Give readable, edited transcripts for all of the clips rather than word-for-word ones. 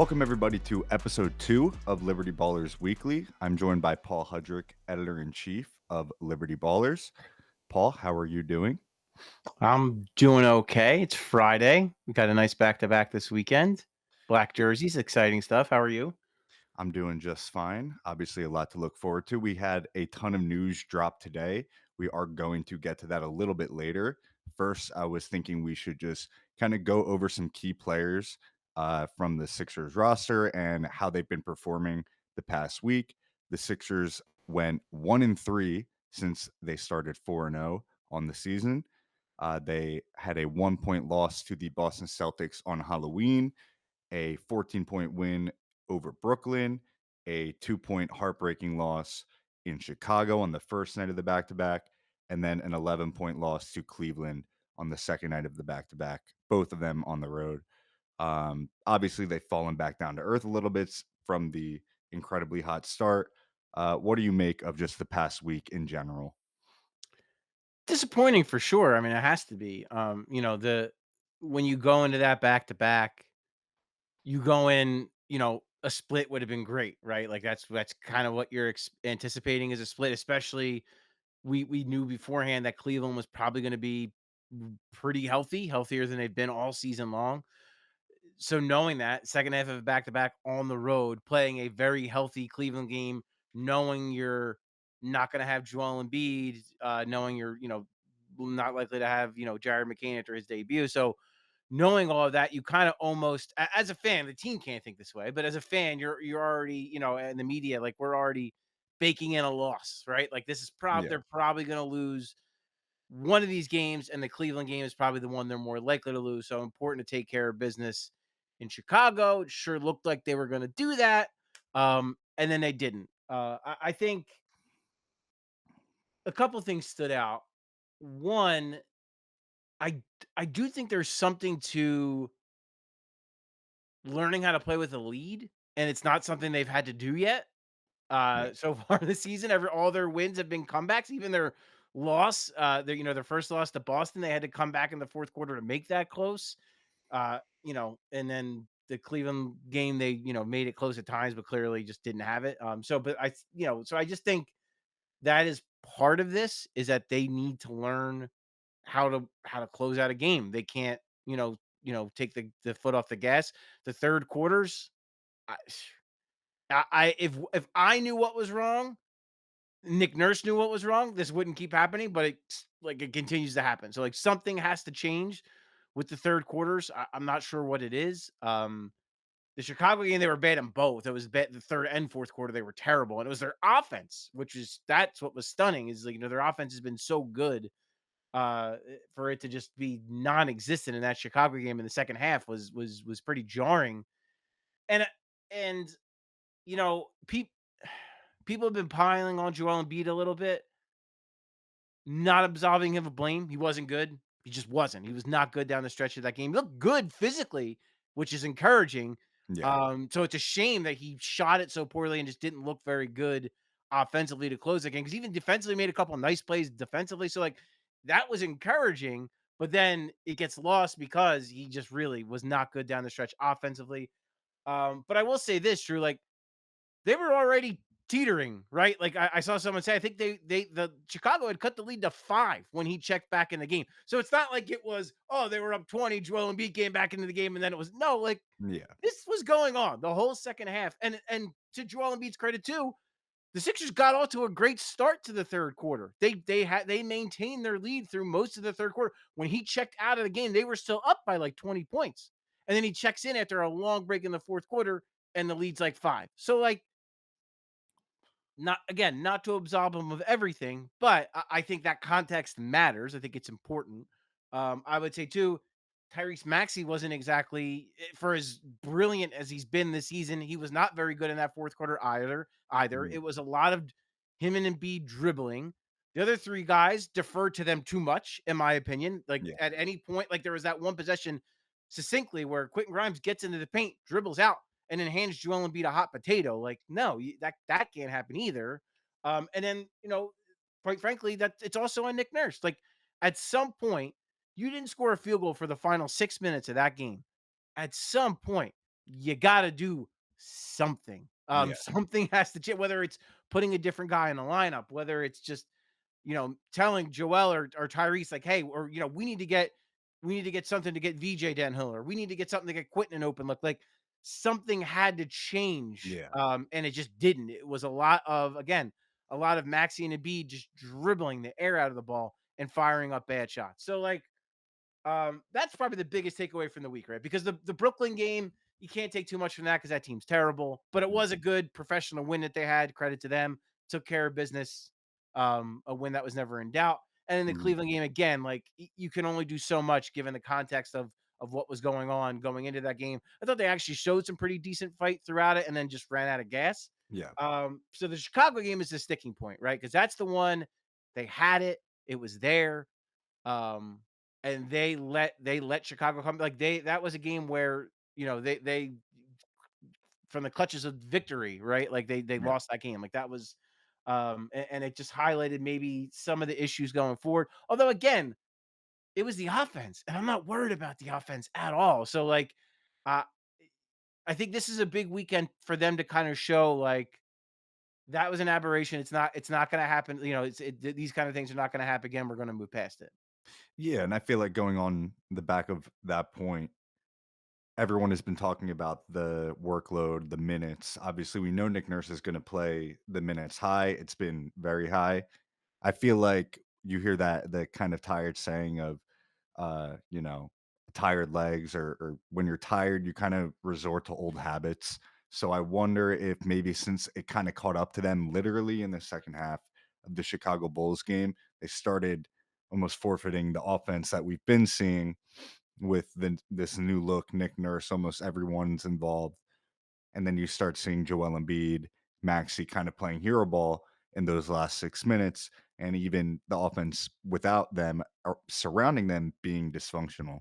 Welcome, everybody, to episode 2 of Liberty Ballers Weekly. I'm joined by Paul Hudrick, editor in chief of Liberty Ballers. Paul, how are you doing? I'm doing okay. It's Friday. We got a nice back-to-back this weekend. Black jerseys, exciting stuff. How are you? I'm doing just fine. Obviously, a lot to look forward to. We had a ton of news drop today. We are going to get to that a little bit later. First, I was thinking we should just kind of go over some key players from the Sixers roster and how they've been performing the past week. The Sixers went 1-3 since they started 4-0 on the season. They had a 1-point loss to the Boston Celtics on Halloween, a 14-point win over Brooklyn, a 2-point heartbreaking loss in Chicago on the first night of the back-to-back, and then an 11-point loss to Cleveland on the second night of the back-to-back, both of them on the road. Obviously, they've fallen back down to earth a little bit from the incredibly hot start. What do you make of just the past week in general? Disappointing for sure. I mean, it has to be. The when you go into that back-to-back, you go in, a split would have been great, right? Like that's kind of what you're anticipating is a split, especially we knew beforehand that Cleveland was probably going to be pretty healthy, healthier than they've been all season long. So knowing that second half of a back-to-back on the road, playing a very healthy Cleveland game, knowing you're not going to have Joel Embiid, knowing you're, not likely to have, Jared McCain after his debut. So knowing all of that, you kind of almost, as a fan, the team can't think this way, but as a fan, you're already, in the media, like we're already baking in a loss, right? Like this is Yeah. they're probably going to lose one of these games, and the Cleveland game is probably the one they're more likely to lose. So important to take care of business in Chicago. It sure looked like they were going to do that, and then they didn't. I think a couple things stood out. One, I I do think there's something to learning how to play with a lead, and it's not something they've had to do yet. Yeah. So far this season, all their wins have been comebacks. Even their loss, their first loss to Boston, they had to come back in the fourth quarter to make that close. And then the Cleveland game, they made it close at times, but clearly just didn't have it. So I just think that is part of this is that they need to learn how to close out a game. They can't, take the foot off the gas. The third quarters, I, if I knew what was wrong, Nick Nurse knew what was wrong, this wouldn't keep happening, but it continues to happen. So like something has to change with the third quarters. I'm not sure what it is. The Chicago game, they were bad in both. It was bad the third and fourth quarter, they were terrible. And it was their offense, that's what was stunning, is like, their offense has been so good. For it to just be non-existent in that Chicago game in the second half was pretty jarring. And and you know, people have been piling on Joel Embiid a little bit, not absolving him of blame. He wasn't good. He just wasn't. He was not good down the stretch of that game. He looked good physically, which is encouraging. Yeah. So it's a shame that he shot it so poorly and just didn't look very good offensively to close the game. Because even defensively, made a couple of nice plays defensively. So like that was encouraging. But then it gets lost because he just really was not good down the stretch offensively. But I will say this, Drew, like they were already teetering, right? Like I saw someone say, I think the Chicago had cut the lead to 5 when he checked back in the game. So it's not like it was, oh, they were up 20, Joel Embiid came back into the game, and then it was no, like Yeah. this was going on the whole second half. And to Joel Embiid's credit too, the Sixers got off to a great start to the third quarter. They maintained their lead through most of the third quarter. When he checked out of the game, they were still up by like 20 points. And then he checks in after a long break in the fourth quarter, and the lead's like 5. So like not to absolve him of everything, but I think that context matters. I think it's important. I would say too, Tyrese Maxey wasn't exactly for as brilliant as he's been this season. He was not very good in that fourth quarter either. Either Mm. it was a lot of him and Embiid dribbling. The other three guys deferred to them too much, in my opinion. Like Yeah. at any point, like there was that one possession succinctly where Quentin Grimes gets into the paint, dribbles out, and then hands Joel Embiid a hot potato. Like, no, that can't happen either. And then quite frankly, that it's also on Nick Nurse. Like, at some point, you didn't score a field goal for the final 6 minutes of that game. At some point, you gotta do something. Yeah, Something has to change, whether it's putting a different guy in the lineup, whether it's just, telling Joel or Tyrese like, "Hey, or we need to get something to get VJ downhill, or we need to get something to get Quentin an open look." Like something had to change, yeah, and it just didn't. It was a lot of again, a lot of Maxey and Embiid just dribbling the air out of the ball and firing up bad shots. So like that's probably the biggest takeaway from the week, right? Because the Brooklyn game, you can't take too much from that because that team's terrible. But it yeah, was a good professional win that they had. Credit to them. Took care of business. A win that was never in doubt. And in the mhm, Cleveland game, again, like you can only do so much given the context of what was going on going into that game. I thought they actually showed some pretty decent fight throughout it, and then just ran out of gas. yeah, So the Chicago game is the sticking point, right? Because that's the one they had it. It was there. Um, and they let Chicago come like that was a game where, they from the clutches of victory, right? Like they yeah, lost that game. Like that was and it just highlighted maybe some of the issues going forward. Although again, it was the offense, and I'm not worried about the offense at all. So like uh I think this is a big weekend for them to kind of show like that was an aberration. It's not going to happen. These kind of things are not going to happen again. We're going to move past it. yeah, and I feel like going on the back of that point, everyone has been talking about the workload, the minutes. Obviously, we know Nick Nurse is gonna play the minutes high. It's been very high. I feel like you hear that the kind of tired saying of, you know, tired legs or when you're tired, you kind of resort to old habits. So I wonder if maybe since it kind of caught up to them literally in the second half of the Chicago Bulls game, they started almost forfeiting the offense that we've been seeing with this new look, Nick Nurse, almost everyone's involved. And then you start seeing Joel Embiid, Maxey kind of playing hero ball in those last 6 minutes, and even the offense without them or surrounding them being dysfunctional.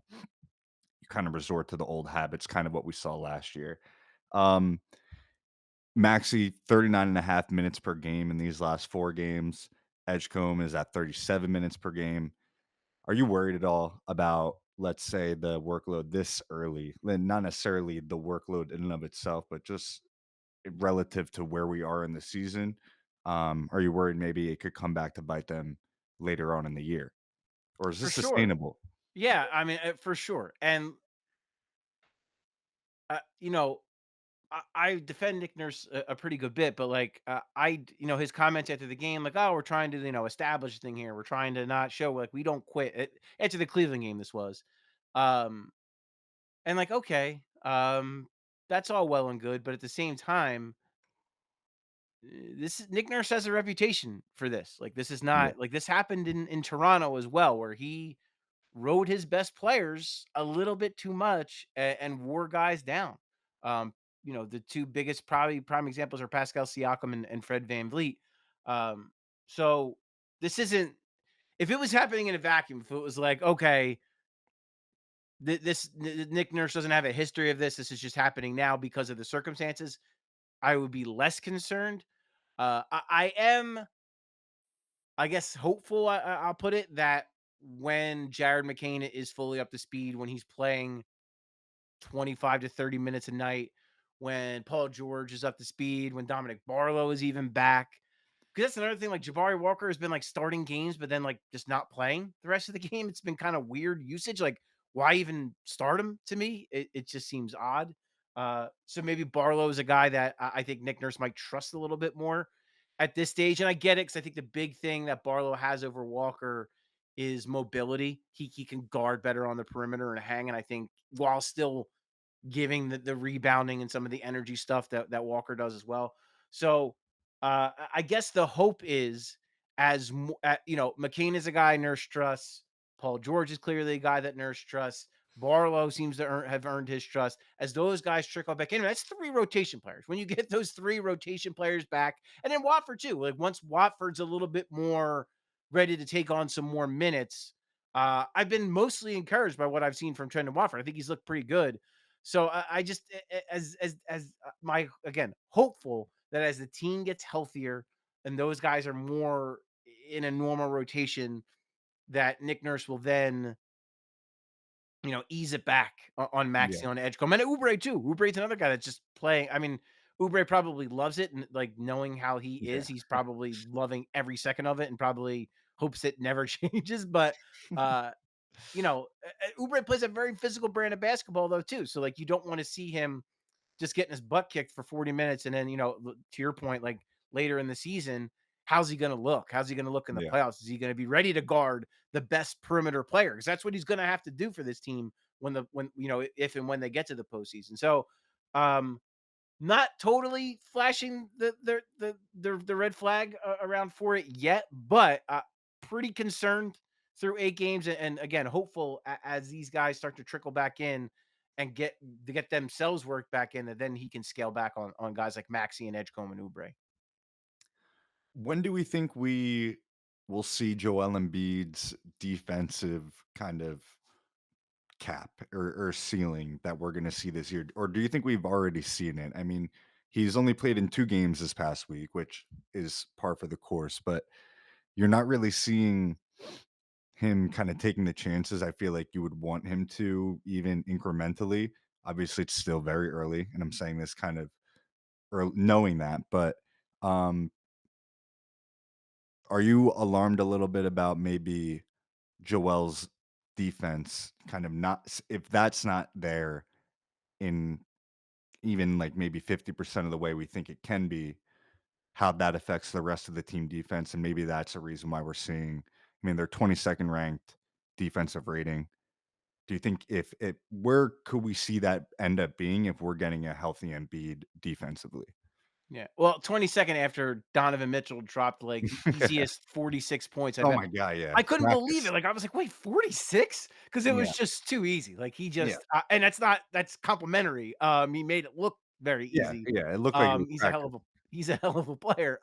You kind of resort to the old habits, kind of what we saw last year. Um, Maxey, 39 and a half minutes per game in these last 4 games. Edgecombe is at 37 minutes per game. Are you worried at all about, let's say, the workload this early? Then not necessarily the workload in and of itself, but just relative to where we are in the season. Are you worried maybe it could come back to bite them later on in the year? Or is For this sure. sustainable? Yeah, I mean, for sure. And uh, you know, I defend Nick Nurse a pretty good bit, but like his comments after the game, like, "Oh, we're trying to establish a thing here. We're trying to not show like we don't quit." After the Cleveland game, this was, um, and like, okay, that's all well and good, but at the same time, this is Nick Nurse has a reputation for this. Like, this is Yeah, not like this happened in Toronto as well, where he rode his best players a little bit too much and wore guys down. Um, the two biggest probably prime examples are Pascal Siakam and Fred Van Vliet. Um, so this isn't if it was happening in a vacuum, if it was like, okay, Nick Nurse doesn't have a history of this, this is just happening now because of the circumstances, I would be less concerned. I am, I guess, hopeful. I'll put it that when Jared McCain is fully up to speed, when he's playing 25 to 30 minutes a night, when Paul George is up to speed, when Dominic Barlow is even back. Because that's another thing. Like Jabari Walker has been like starting games, but then like just not playing the rest of the game. It's been kind of weird usage. Like, why even start him to me? It just seems odd. So maybe Barlow is a guy that I think Nick Nurse might trust a little bit more at this stage. And I get it because I think the big thing that Barlow has over Walker is mobility. He can guard better on the perimeter and hang. And I think while still giving the rebounding and some of the energy stuff that Walker does as well. So I guess the hope is McCain is a guy Nurse trusts. Paul George is clearly a guy that Nurse trusts. Barlow seems to have earned his trust. As those guys trickle back in, that's three rotation players. When you get those three rotation players back, and then Watford too. Like once Watford's a little bit more ready to take on some more minutes, I've been mostly encouraged by what I've seen from Trendon Watford. I think he's looked pretty good. So I just as my again hopeful that as the team gets healthier and those guys are more in a normal rotation, that Nick Nurse will then ease it back on Yeah. Maxey on Edgecombe, and Oubre too. Oubre's another guy that's just playing. I mean, Oubre probably loves it, and like knowing how he is, Yeah. he's probably loving every second of it, and probably hopes it never changes. But uh, Oubre plays a very physical brand of basketball though too. So like, you don't want to see him just getting his butt kicked for 40 minutes, and then to your point, like later in the season, how's he going to look? How's he going to look in the Yeah. playoffs? Is he going to be ready to guard the best perimeter player? Because that's what he's going to have to do for this team when if and when they get to the postseason. So, um, not totally flashing the red flag around for it yet, but pretty concerned through 8 games, and again, hopeful as these guys start to trickle back in and get themselves worked back in, and then he can scale back on guys like Maxi and Edgecombe and Oubre. When do we think we will see Joel Embiid's defensive kind of cap or ceiling that we're gonna see this year? Or do you think we've already seen it? I mean, he's only played in 2 games this past week, which is par for the course, but you're not really seeing him kinda taking the chances I feel like you would want him to even incrementally. Obviously, it's still very early, and I'm saying this kind of knowing that, but, um, are you alarmed a little bit about maybe Joel's defense kind of not if that's not there in even, like, maybe 50% of the way we think it can be, how that affects the rest of the team defense, and maybe that's a reason why we're seeing I mean, they're 22nd ranked defensive rating. Do you think if it where could we see that end up being if we're getting a healthy Embiid defensively? Yeah. Well, 22nd after Donovan Mitchell dropped like the easiest 46 points I've Oh ever. my god, yeah. I couldn't believe it. Practice. Like I was like, wait, 46? Because it Yeah, was just too easy. Like he yeah, just and that's complimentary. He made it look very yeah, easy. yeah, it looked like it was He's a hell practice. of a he's a hell of a player.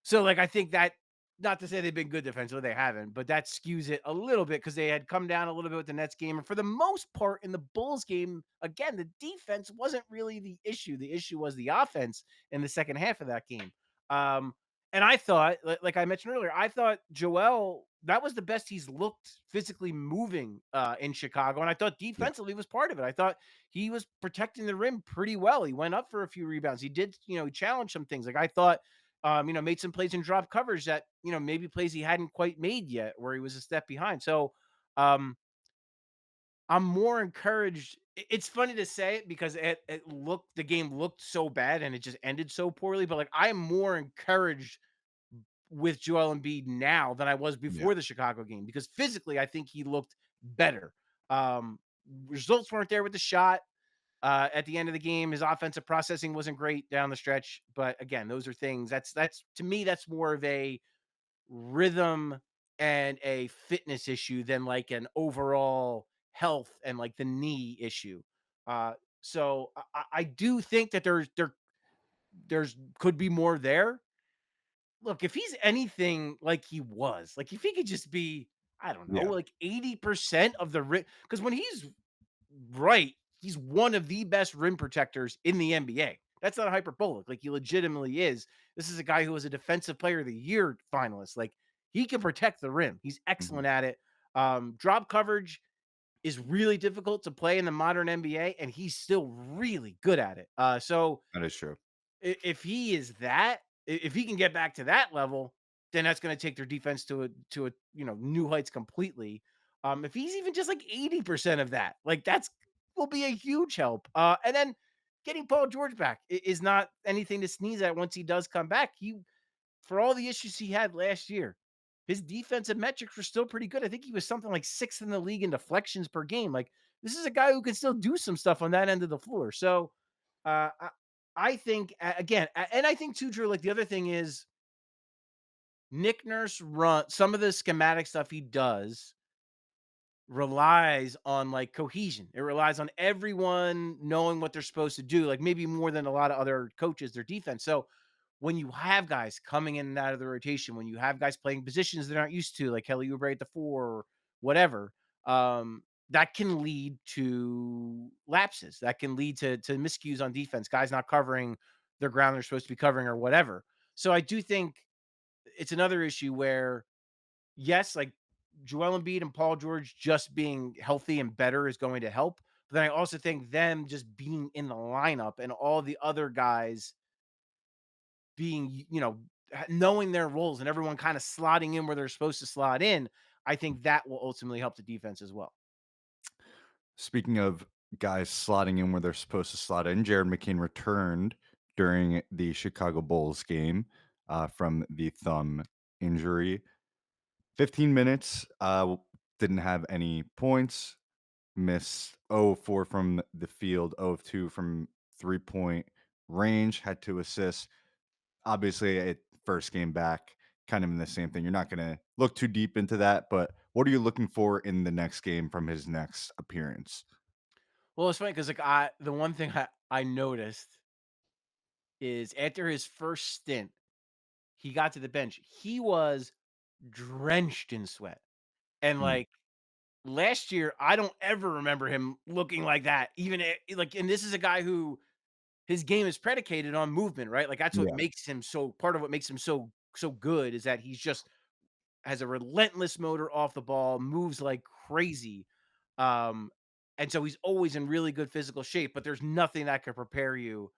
So, like, I think that not to say they've been good defensively, they haven't, but that skews it a little bit because they had come down a little bit with the Nets game. And for the most part, in the Bulls game, again, the defense wasn't really the issue. The issue was the offense in the second half of that game. Um, and I thought, like I mentioned earlier, I thought Joel, that was the best he's looked physically moving in Chicago. And I thought Yeah, defensively was part of it. I thought he was protecting the rim pretty well. He went up for a few rebounds. He did, he challenged some things. Like I thought made some plays in drop coverage that, maybe plays he hadn't quite made yet where he was a step behind. So, um, I'm more encouraged. It's funny to say it because the game looked so bad and it just ended so poorly, but like I'm more encouraged with Joel Embiid now than I was yeah, before the Chicago game because physically I think he looked better. Um, Results weren't there with the shot. At the end of the game, his offensive processing wasn't great down the stretch, but again, those are things that's to me that's more of a rhythm and a fitness issue than like an overall health and like the knee issue. So I do think that there's could be more there. Look, if he's anything like he was, like if he could just be, I don't know, yeah, like 80% of the because when he's right, he's one of the best rim protectors in the NBA. That's not hyperbolic. Like he legitimately is. This is a guy who was a defensive player of the year finalist. Like he can protect the rim. He's mhm, excellent at it. Drop coverage is really difficult to play in the modern NBA, and he's still really good at it. So that is true. if he is that, if he can get back to that level, then that's going to take their defense to a new heights completely. If he's even just like 80% of that, like that's will be a huge help. And then getting Paul George back is not anything to sneeze at once he does come back. He For all the issues he had last year, his defensive metrics were still pretty good. I think he was something like sixth in the league in deflections per game. Like this is a guy who can still do some stuff on that end of the floor. So uh, I, I think again, and I think too, Drew. Like the other thing is Nick Nurse run some of the schematic stuff he does relies on like cohesion. It relies on everyone knowing what they're supposed to do, like maybe more than a lot of other coaches, their defense. So when you have guys coming in and out of the rotation, when you have guys playing positions they're not used to, like Kelly Oubre at the four or whatever, that can lead to lapses. That can lead to miscues on defense, guys not covering their ground they're supposed to be covering or whatever. So I do think it's another issue where yes, like Joel Embiid and Paul George just being healthy and better is going to help. But then I also think them just being in the lineup and all the other guys being, knowing their roles and everyone kind of slotting in where they're supposed to slot in, I think that will ultimately help the defense as well. Speaking of guys slotting in where they're supposed to slot in, Jared McCain returned during the Chicago Bulls game from the thumb injury. 15 minutes, didn't have any points, missed 0 of 4 from the field, 0 of 2 from 3-point range, had 2 assists. Obviously, first game back, kind of in the same thing. You're not going to look too deep into that, but what are you looking for in the next game from his next appearance? Well, it's funny because like the one thing I noticed is after his first stint, he got to the bench. He was drenched in sweat. And Mm, like last year, I don't ever remember him looking like that. Like, and this is a guy who his game is predicated on movement, right? Like that's what yeah. makes him so part of what makes him so good is that he's just has a relentless motor off the ball, moves like crazy. Um, and so he's always in really good physical shape, but there's nothing that could prepare you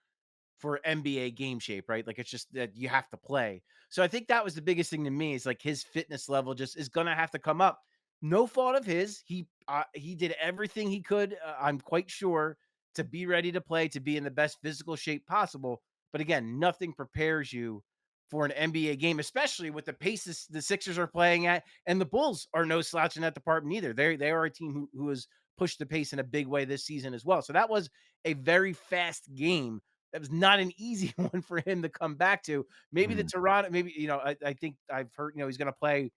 for NBA game shape, right? Like it's just that you have to play. So I think that was the biggest thing to me is like his fitness level just is gonna have to come up. No fault of his. He did everything he could. I'm quite sure to be ready to play, to be in the best physical shape possible. But again, nothing prepares you for an NBA game, especially with the paces the Sixers are playing at, and the Bulls are no slouch in that department either. They are a team who has pushed the pace in a big way this season as well. So that was a very fast game that was not an easy one for him to come back to. Maybe the Mm. Toronto, maybe, I think I've heard, he's going to play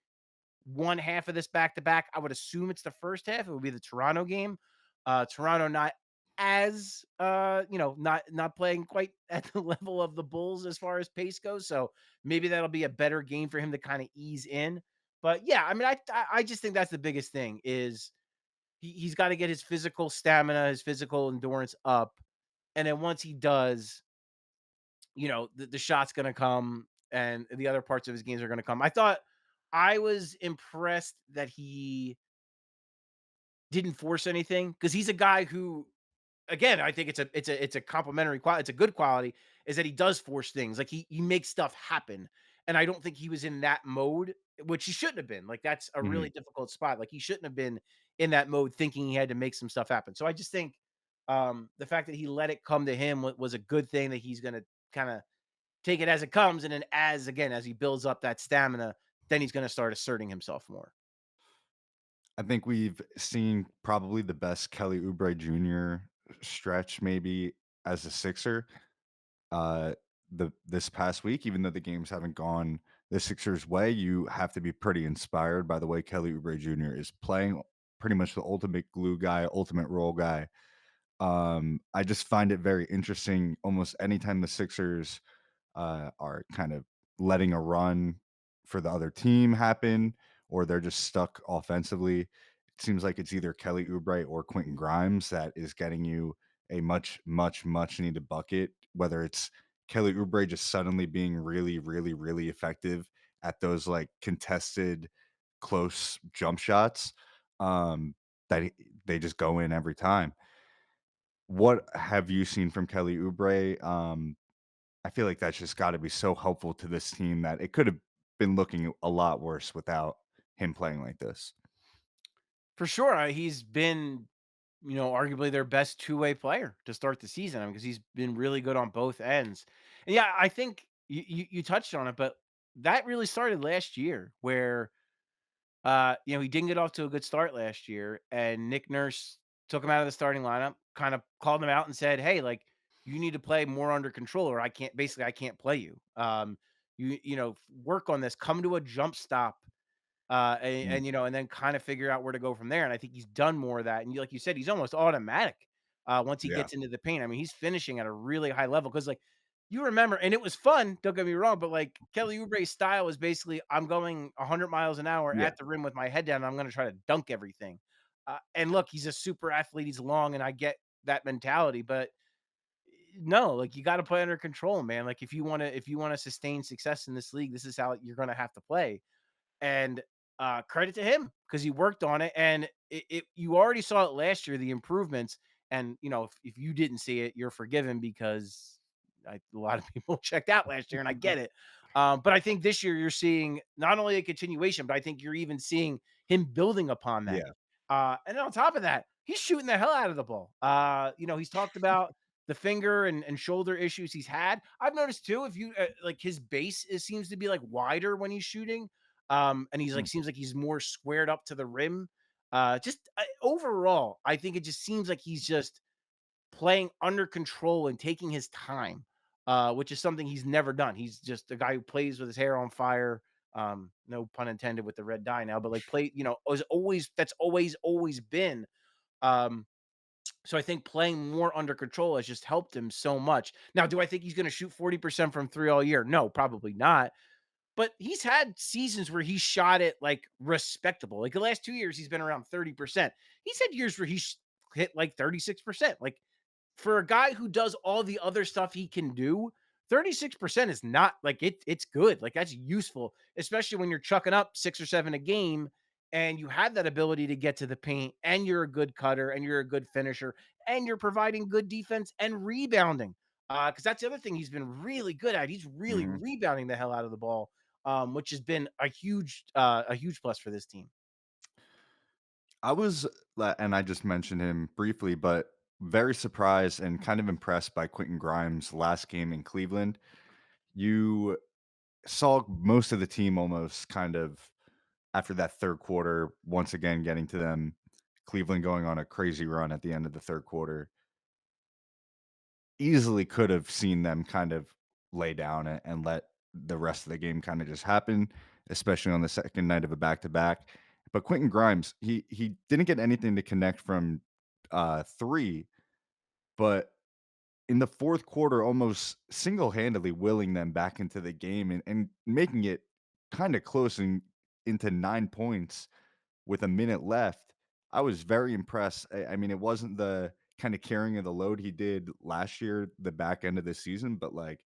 one half of this back to back. I would assume it's the first half. It would be the Toronto game. Toronto not as not playing quite at the level of the Bulls as far as pace goes. So maybe that'll be a better game for him to kind of ease in. But yeah, I mean, I just think that's the biggest thing is he's got to get his physical stamina, his physical endurance up. And then once he does, the shot's gonna come and the other parts of his games are gonna come. I was impressed that he didn't force anything because he's a guy who, again, I think it's a complimentary quality. It's a good quality is that he does force things. Like he makes stuff happen, and I don't think he was in that mode, which he shouldn't have been. Like that's a really Mhm. difficult spot. Like he shouldn't have been in that mode, thinking he had to make some stuff happen. So I just think the fact that he let it come to him was a good thing. That he's gonna kind of take it as it comes, and then as he builds up that stamina, then he's gonna start asserting himself more. I think we've seen probably the best Kelly Oubre Jr. stretch maybe as a Sixer, uh, this past week, even though the games haven't gone the Sixers' way, you have to be pretty inspired by the way Kelly Oubre Jr. is playing, pretty much the ultimate glue guy, ultimate role guy. I just find it very interesting almost anytime the Sixers are kind of letting a run for the other team happen, or they're just stuck offensively. It seems like it's either Kelly Oubre or Quentin Grimes that is getting you a much, much, much needed bucket. Whether it's Kelly Oubre just suddenly being really, really, really effective at those like contested, close jump shots that they just go in every time. What have you seen from Kelly Oubre? I feel like that's just gotta be so helpful to this team that it could have been looking a lot worse without him playing like this. For sure, he's been, arguably their best two-way player to start the season because he's been really good on both ends. And yeah, I think you touched on it, but that really started last year where he didn't get off to a good start last year, and Nick Nurse took him out of the starting lineup, kind of called him out and said, "Hey, like you need to play more under control, or I can't play you. Work on this. Come to a jump stop Mm, and then kind of figure out where to go from there. And I think he's done more of that. And like you said, he's almost automatic once he yeah, gets into the paint. I mean, he's finishing at a really high level because, like, you remember, and it was fun. Don't get me wrong, but like Kelly Oubre's style is basically, I'm going 100 miles an hour yeah. at the rim with my head down. And I'm going to try to dunk everything. And look, he's a super athlete. He's long, and I get that mentality, but no, like you got to play under control, man. Like if you want to sustain success in this league, this is how you're going to have to play. And credit to him because he worked on it, and you already saw it last year, the improvements. And if you didn't see it, you're forgiven because a lot of people checked out last year, and I get it. But I think this year you're seeing not only a continuation, but I think you're even seeing him building upon that. Yeah. And then on top of that, he's shooting the hell out of the ball. He's talked about the finger and shoulder issues he's had. I've noticed too, if you like his base seems to be like wider when he's shooting. And he's like Mm, seems like he's more squared up to the rim. Just overall, I think it just seems like he's just playing under control and taking his time, which is something he's never done. He's just a guy who plays with his hair on fire. No pun intended with the red dye now, but like is always that's always been. Um, so I think playing more under control has just helped him so much. Now, do I think he's going to shoot 40% from three all year? No, probably not. But he's had seasons where he shot it like respectable. Like the last 2 years, he's been around 30%. He's had years where he's hit like 36%. Like for a guy who does all the other stuff he can do, 36% is not like it's good. Like that's useful, especially when you're chucking up 6 or 7 a game and you have that ability to get to the paint and you're a good cutter and you're a good finisher and you're providing good defense and rebounding. Because that's the other thing he's been really good at. He's really mhm. rebounding the hell out of the ball, which has been a huge plus for this team. And I just mentioned him briefly, but very surprised and kind of impressed by Quentin Grimes' last game in Cleveland. You saw most of the team almost kind of after that third quarter, once again getting to them, Cleveland going on a crazy run at the end of the third quarter. Easily could have seen them kind of lay down and let the rest of the game kinda just happen, especially on the second night of a back-to-back. But Quentin Grimes, he didn't get anything to connect from, 3, but in the fourth quarter, almost single-handedly willing them back into the game and making it kinda close and into 9 points with a minute left. I was very impressed. I mean, it wasn't the kinda carrying of the load he did last year, the back end of the season, but, like,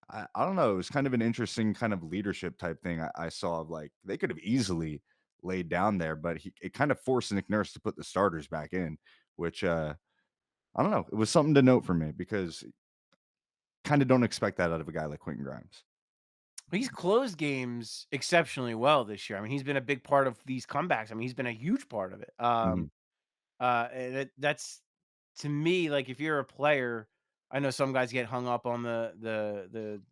I don't know, it was kind of an interesting kind of leadership type thing I saw of, like, they could have easily laid down there, but it kind of forced Nick Nurse to put the starters back in, which, I don't know, it was something to note for me because kinda don't expect that out of a guy like Quentin Grimes. He's closed games exceptionally well this year. I mean, he's been a big part of these comebacks. I mean, he's been a huge part of it. Mhm. That's to me, like if you're a player, I know some guys get hung up on the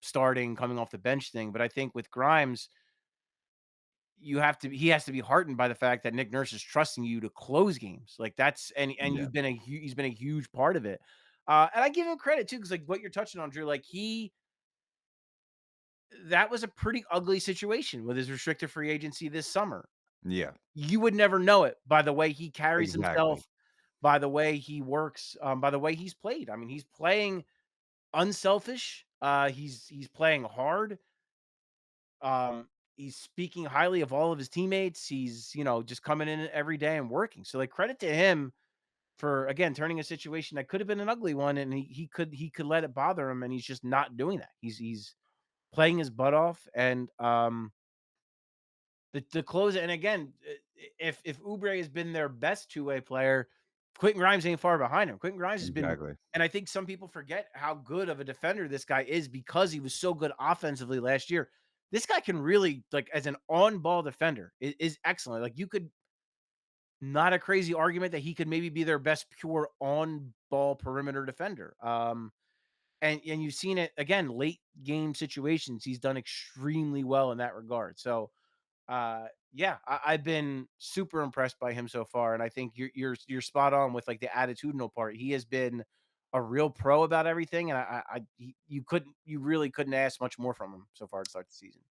starting coming off the bench thing, but I think with Grimes, he has to be heartened by the fact that Nick Nurse is trusting you to close games. Like that's and Yeah. he's been a huge part of it. And I give him credit too, because like what you're touching on, Drew, like he that was a pretty ugly situation with his restricted free agency this summer. Yeah. You would never know it by the way he carries himself, Exactly. by the way he works, by the way he's played. I mean, he's playing unselfish. He's playing hard. He's speaking highly of all of his teammates. He's just coming in every day and working. So like credit to him for again turning a situation that could have been an ugly one, and he could let it bother him, and he's just not doing that. He's playing his butt off, and the close. And again, if Oubre has been their best two-way player, Quentin Grimes ain't far behind him. Quentin Grimes has been, Exactly. and I think some people forget how good of a defender this guy is because he was so good offensively last year. This guy can really, like, as an on-ball defender, is excellent. Like, you could not a crazy argument that he could maybe be their best pure on-ball perimeter defender. And you've seen it again, late game situations. He's done extremely well in that regard. So yeah, I've been super impressed by him so far, and I think you're spot on with like the attitudinal part. He has been a real pro about everything, and you really couldn't ask much more from him so far to start the season.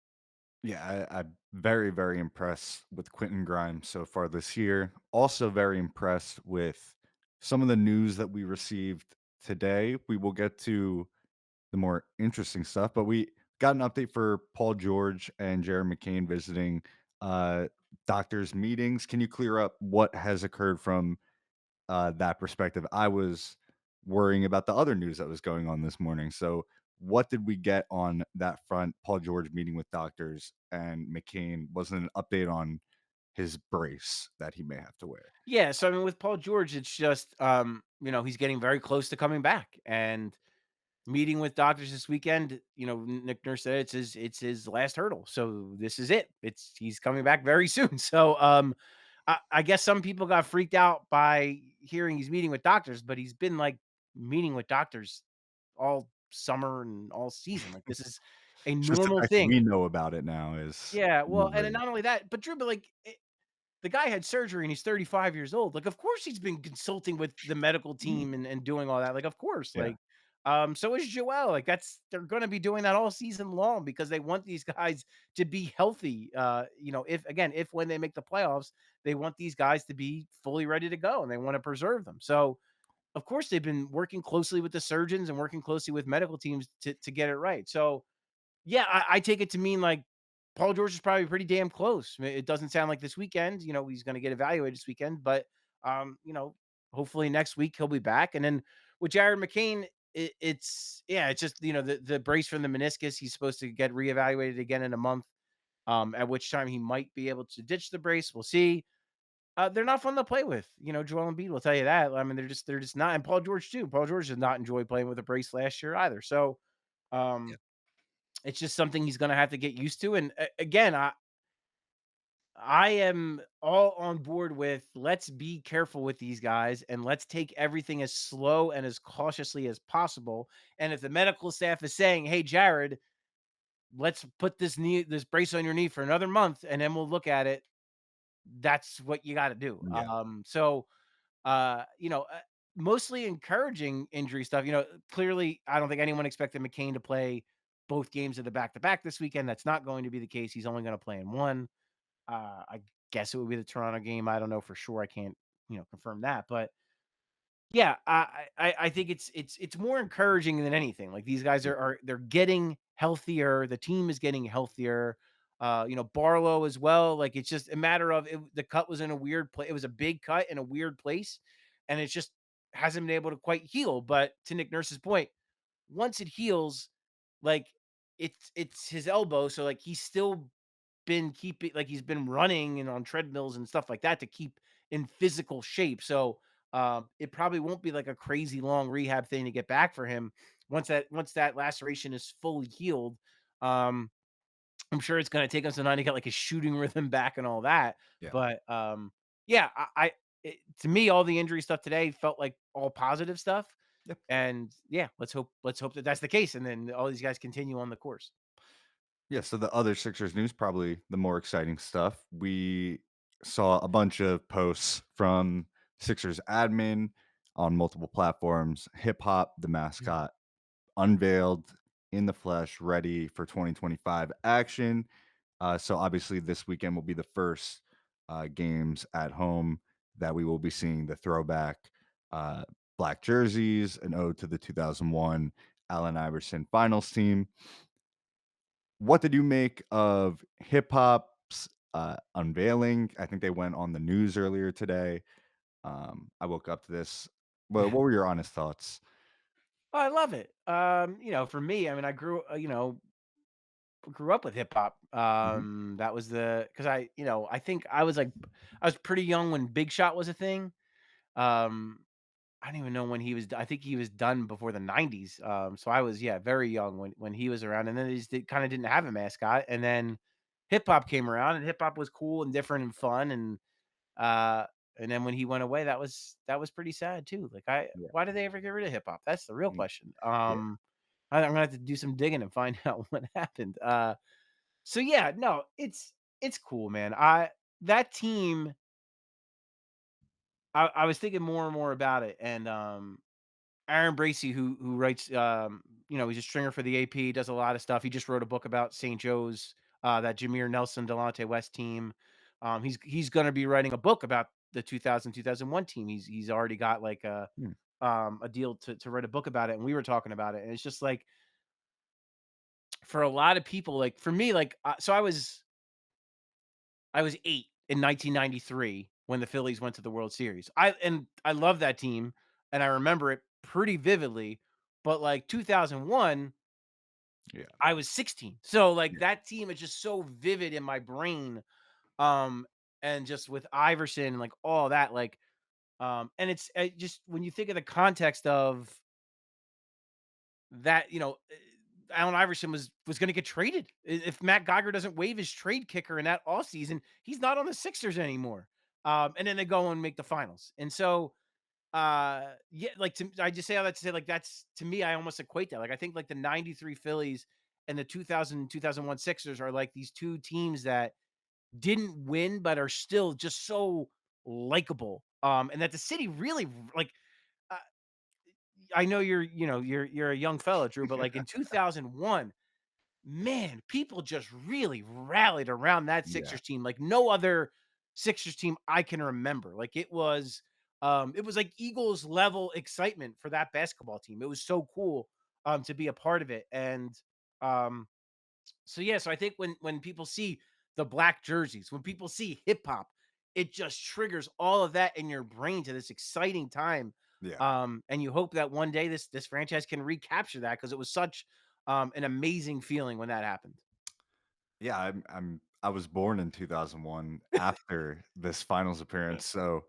Yeah, I'm very, very impressed with Quentin Grimes so far this year. Also, very impressed with some of the news that we received today. We will get to the more interesting stuff, but we got an update for Paul George and Jared McCain visiting uh, doctors' meetings. Can you clear up what has occurred from that perspective? I was worrying about the other news that was going on this morning. So, What did we get on that front? Paul George meeting with doctors, and McCain wasn't an update on his brace that he may have to wear. Yeah, so I mean, with Paul George, it's just, he's getting very close to coming back, and meeting with doctors this weekend. Nick Nurse said it's his last hurdle, so this is it. He's coming back very soon. So, I guess some people got freaked out by hearing he's meeting with doctors, but he's been like meeting with doctors all summer and all season. Like this is a It's just the normal fact that thing. we know about it now is Yeah, well, and then noteworthy. not only that, but Drew, but like the guy had surgery and he's 35 years old. Like, of course he's been consulting with the medical Mm, team and doing all that. Like, of course. yeah. Like, so is Joel. Like, they're gonna be doing that all season long because they want these guys to be healthy. If when they make the playoffs, they want these guys to be fully ready to go and they want to preserve them. So of course they've been working closely with the surgeons and working closely with medical teams to get it right. So yeah, I take it to mean like Paul George is probably pretty damn close. It doesn't sound like this weekend, he's going to get evaluated this weekend, but um, you know, hopefully next week he'll be back. And then with Jared McCain, it's just the brace from the meniscus. He's supposed to get reevaluated again in a month. At which time he might be able to ditch the brace. We'll see. They're not fun to play with. Joel Embiid will tell you that. I mean, they're just not. And Paul George too. Paul George did not enjoy playing with a brace last year either. So, Yeah. um, it's just something he's gonna have to get used to, and again, I am all on board with let's be careful with these guys and let's take everything as slow and as cautiously as possible, and if the medical staff is saying, "Hey, Jared, let's put this brace on your knee for another month, and then we'll look at it," that's what you gotta do. Yeah. So uh, you know, uh, mostly encouraging injury stuff. Clearly, I don't think anyone expected McCain to play both games of the back to back this weekend. That's not going to be the case. He's only going to play in one. I guess it would be the Toronto game. I don't know for sure. I can't, confirm that. But yeah, I think it's more encouraging than anything. Like these guys Yeah. they're getting healthier. The team is getting healthier. Barlow as well. Like it's just a matter of the cut was in a weird place. It was a big cut in a weird place, and it just hasn't been able to quite heal. But to Nick Nurse's point, once it heals, like it's his elbow, so like he's still been keeping like he's been running and on treadmills and stuff like that to keep in physical shape. So it probably won't be like a crazy long rehab thing to get back for him once that laceration is fully healed. Um, I'm sure it's going to take him some time to get like his shooting rhythm back and all that. Yeah. But yeah, to me, all the injury stuff today felt like all positive stuff. Yep. And yeah, let's hope that that's the case, and then all these guys continue on the course. Yeah, so the other Sixers news, probably the more exciting stuff. We saw a bunch of posts from Sixers admin on multiple platforms. Hip Hop, the mascot, unveiled in the flesh, ready for 2025 action. So obviously, this weekend will be the first games at home that we will be seeing the throwback uh, black jerseys, an ode to the 2001 Allen Iverson finals team. What did you make of hip hop's unveiling? I think they went on the news earlier today. I woke up to this. Well, what were your honest thoughts? Oh, I love it. For me, I mean, grew up with hip hop. Mhm. That was because I think I was pretty young when Big Shot was a thing. Um, I don't even know when he was. I think he was done before the '90s. So I was very young when he was around, and then they just kind of didn't have a mascot, and then hip hop came around, and hip hop was cool and different and fun, uh, and then when he went away, that was pretty sad too. Like Yeah, why did they ever get rid of hip hop? That's the real mm, question. yeah, I'm gonna have to do some digging and find out what happened. So yeah, no, it's cool, man. That team, I was thinking more and more about it, and Aaron Bracey, who writes, he's a stringer for the AP, does a lot of stuff. He just wrote a book about St. Joe's, that Jameer Nelson, Delonte West team. He's going to be writing a book about the 2001 team. He's already got like mm, a deal to write a book about it, and we were talking about it, and it's just like for a lot of people, like for me, like so I was 8 in 1993 when the Phillies went to the World Series. I love that team, and I remember it pretty vividly, but, like, 2001 Yeah. I was 16. So, like, Yeah. that team is just so vivid in my brain, um, and just with Iverson and, like, all that, like, and it's just when you think of the context of that, Allen Iverson was gonna get traded. If Matt Geiger doesn't waive his trade kicker in that offseason, he's not on the Sixers anymore. And then they go and make the finals. And so, yeah, like, I just say all that to say, like, that's to me, I almost equate that. Like, I think, like, the 93 Phillies and the 2001 Sixers are like these 2 teams that didn't win, but are still just so likable. And that the city really, like, uh, I know you're a young fella, Drew, but, like, in 2001, man, people just really rallied around that Yeah. Sixers team like no other Sixers team I can remember. Like, it was like Eagles level excitement for that basketball team. It was so cool to be a part of it. And um so yeah, so I think when people see the black jerseys, when people see hip hop, it just triggers all of that in your brain to this exciting time. Yeah. And you hope that one day this franchise can recapture that because it was such an amazing feeling when that happened. Yeah, I was born in 2001 after this finals appearance, so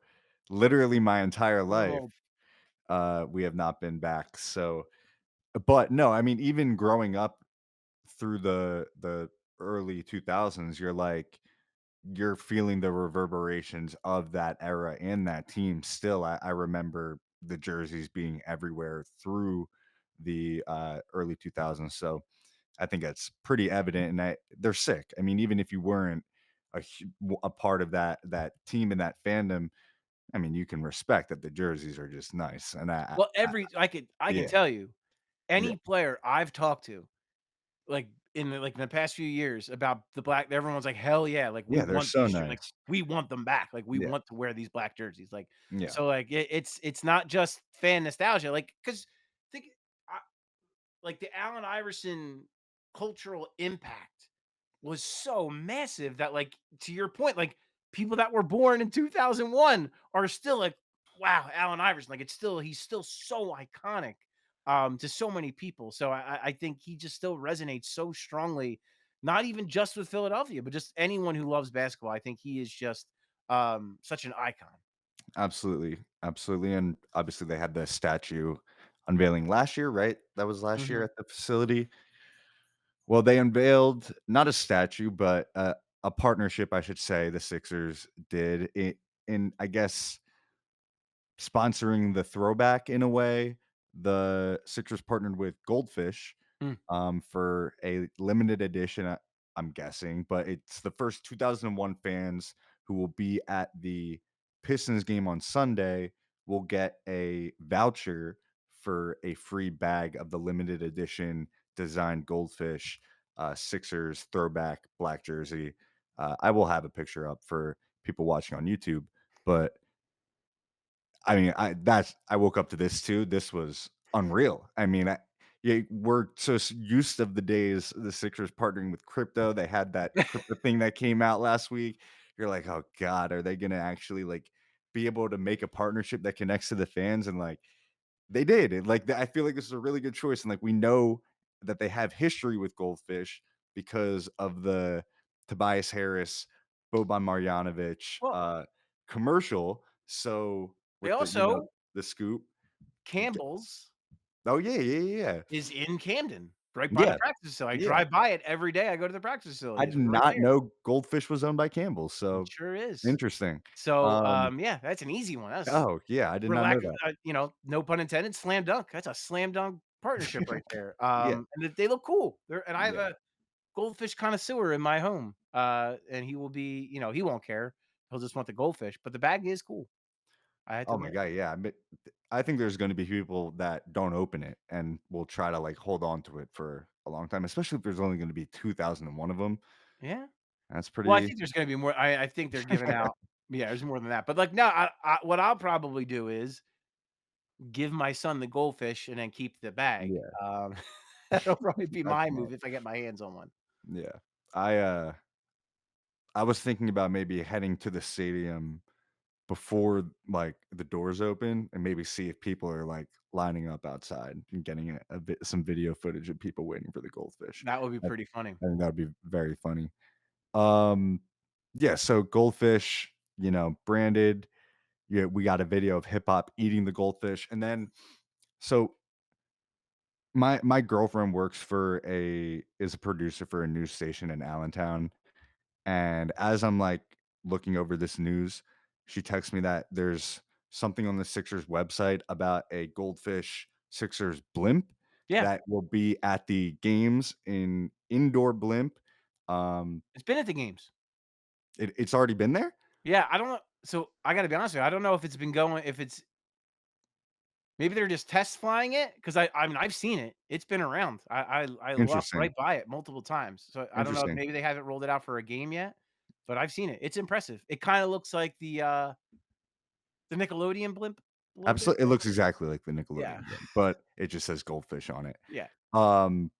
literally my entire life, Oh, we have not been back, so but no, I mean, even growing up through the early 2000s, you're feeling the reverberations of that era and that team still. I remember the jerseys being everywhere through the, early 2000s, so I think that's pretty evident, and they're sick. I mean, even if you weren't a part of that team and that fandom, I mean, you can respect that the jerseys are just nice, and well, I I can yeah, tell you, yeah, any player I've talked to, like, in the past few years about the black everyone's like, "Hell yeah, like, we yeah, they're want so these like, nice. we want them back, like, we Yeah, want to wear these black jerseys," like, yeah, so, like, it's not just fan nostalgia, like, 'cause think I like, the Allen Iverson cultural impact was so massive that, like, to your point, like, people that were born in 2001 are still like, "Wow, Allen Iverson," like, he's still so iconic, to so many people, so I think he just still resonates so strongly, not even just with Philadelphia, but just anyone who loves basketball. I think he is just, such an icon. absolutely, absolutely, and obviously they had the statue unveiling last year, right? That was last year Mhm. at the facility. Well, they unveiled not a statue, but a partnership, I should say, the Sixers did in, I guess, sponsoring the throwback in a way. The Sixers partnered with Goldfish, Mm. for a limited edition, I'm guessing, but it's the first 2001 fans who will be at the Pistons game on Sunday will get a voucher for a free bag of the limited edition designed Goldfish, Sixers throwback black jersey. I will have a picture up for people watching on YouTube, but I mean, I woke up to this too. This was unreal. I mean, yeah, we're so used of the days the Sixers partnering with crypto. They had that crypto thing that came out last week. You're like, oh God, are they gonna actually like be able to make a partnership that connects to the fans? And like they did. And like I feel like this is a really good choice. And like we know that they have history with Goldfish because of the Tobias Harris, Boban Marjanovic Well, commercial. So they with also the scoop. G Campbell's Oh, yeah, yeah, yeah, yeah. is in Camden, right by the Yeah, practice facility. I yeah. drive by it every day. I go to the practice I facility. It's did right not there. know Goldfish was owned by Campbell, It so sure is. interesting. So, Um yeah, that's an easy one. That's oh, yeah, I did for not know lack of, that. no pun intended, slam dunk. That's a slam dunk partnership right there. Yeah, And they look cool. And I have yeah. a goldfish connoisseur in my home. And he will be, he won't care. He'll just want the goldfish, but the bag is cool. I had to Oh my wear it. god, yeah, I think there's gonna be people that don't open it and will try to, like, hold on to it for a long time, especially if there's only gonna be 2,001 of them. Yeah. That's Well, I pretty think there's gonna be more. I think they're giving out. Yeah, there's more than that. But, like, no, what I'll probably do is give my son the goldfish and then keep the bag. yeah, That'll probably be that's my smart. move if I get my hands on one. Yeah. I, uh I was thinking about maybe heading to the stadium before, like, the doors open and maybe see if people are, like, lining up outside and getting some video footage of people waiting for the goldfish. That would be I pretty funny. I think that would be very funny. Um, yeah, so goldfish, branded. Yeah, we got a video of hip hop eating the goldfish, and then so my girlfriend works for a is a producer for a news station in Allentown, and as I'm, like, looking over this news, she texts me that there's something on the Sixers website about a Goldfish Sixers blimp Yeah, that will be at the games in indoor blimp. Um, it's been at the games. it's already been there? Yeah, I don't know. So I gotta be honest with you. I don't know if it's been going. If it's maybe they're just test flying it because I mean I've seen it. It's been around. I walked Interesting, right by it multiple times. So I don't know if interesting. maybe they haven't rolled it out for a game yet, but I've seen it. It's impressive. It kind of looks like the Nickelodeon blimp a little bit. It looks exactly like the Yeah, Nickelodeon blimp, but it just says Goldfish on it. yeah, Um,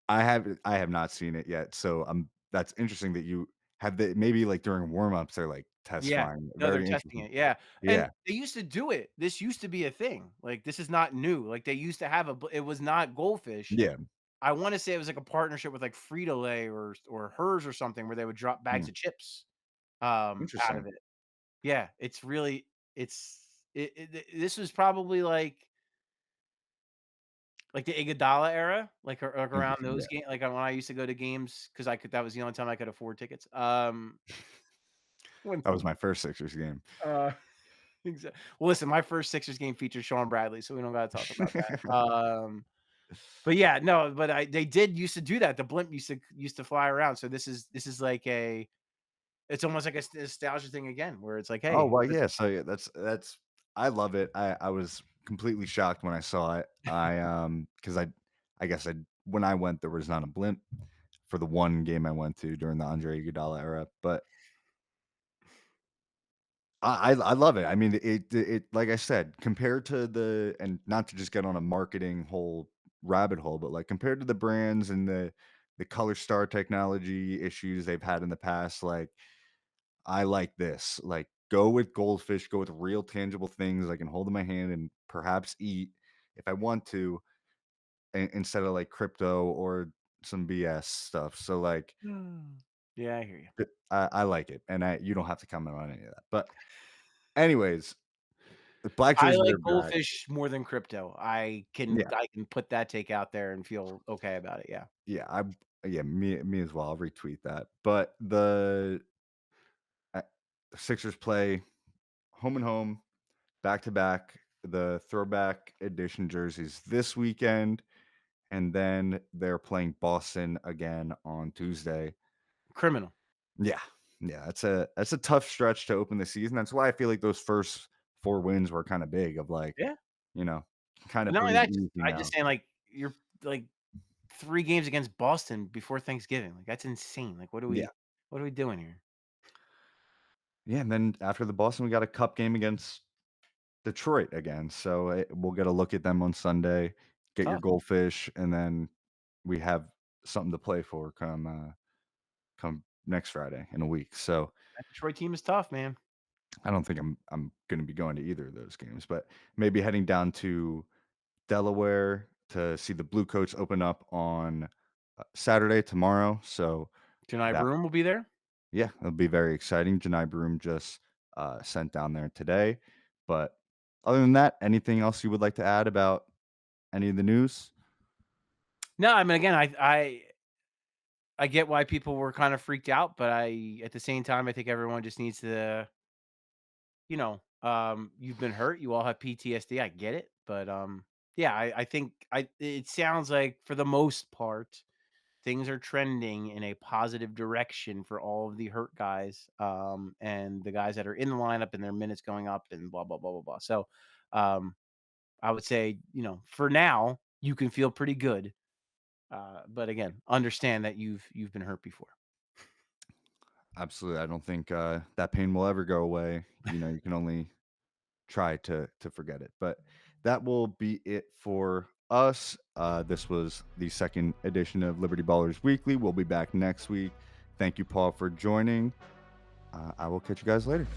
I have not seen it yet, so, that's interesting that you have the maybe, like, during warm-ups, they're, like, test yeah. flying. No, they're Very testing interesting. it. Yeah, and Yeah, they used to do it. This used to be a thing. Like this is not new. Like they used to have it was not goldfish. yeah, I wanna say it was like a partnership with like Frito-Lay or Hers or something where they would drop bags hmm, of chips, out of interesting. it. Yeah, it's really this was probably like the Iguodala era, like around Interesting, those yeah. games. Like, when I used to go to games because I could that was the only time I could afford tickets. When That was my first Sixers game. uh, well, listen, my first Sixers game featured Sean Bradley, so we don't gotta talk about that. But yeah, no, but they did used to do that. The blimp used to fly around, so this is like a it's almost like a nostalgia thing again, where it's like, Oh, "Hey, well, let's." yeah, so, yeah, that's I love it. I was completely shocked when I saw it. Because I guess when I went, there was not a blimp for the one game I went to during the Andre Iguodala era, but I love it. I mean, it like I said, compared to and not to just get on a marketing whole rabbit hole, but, like, compared to the brands and the color star technology issues they've had in the past, like, I like this. Like, go with goldfish, go with real tangible things I can hold in my hand and perhaps eat if I want to, instead of, like, crypto or some BS stuff. So, like, Mm. Yeah, I hear you. I like it, and I you don't have to comment on any of that. But anyways, the black I jerseys like are back. goldfish more than crypto. Yeah, I can put that take out there and feel okay about it, yeah. yeah, me as well. I'll retweet that. But uh, the Sixers play home and home, back to back, the throwback edition jerseys this weekend, and then they're playing Boston again on Tuesday. Criminal. Yeah, yeah, that's a tough stretch to open the season. That's why I feel like those first 4 wins were kinda big of, like, Yeah. you know, kinda But not only breathe that, just easy I just now. saying, like, you're, like, 3 games against Boston before Thanksgiving, like, that's insane, like, Yeah. what are we doing here? Yeah, and then after the Boston, we got a cup game against Detroit again, so, we'll get a look at them on Sunday, get your Tough. goldfish, and then we have something to play for come next Friday in a week. So, That Detroit team is tough, man. I don't think I'm gonna be going to either of those games, but maybe heading down to Delaware to see the Blue Coats open up on, Saturday, tomorrow, so Janai that Broom will be there. yeah, it'll be very exciting. Janai Broom just, sent down there today, but other than that, anything else you would like to add about any of the news? No, I mean, again, I get why people were kind of freaked out, but at the same time, I think everyone just needs to, you've been hurt, you all have PTSD, I get it, but, yeah, I think it sounds like for the most part, things are trending in a positive direction for all of the hurt guys, and the guys that are in the lineup and their minutes going up and blah, blah, blah, blah, blah. So, um, I would say, for now, you can feel pretty good. But again, understand that you've been hurt before. Absolutely, I don't think, that pain will ever go away. You can only try to forget it. But that will be it for us. This was the second edition of Liberty Ballers Weekly. We'll be back next week. Thank you, Paul, for joining. I will catch you guys later.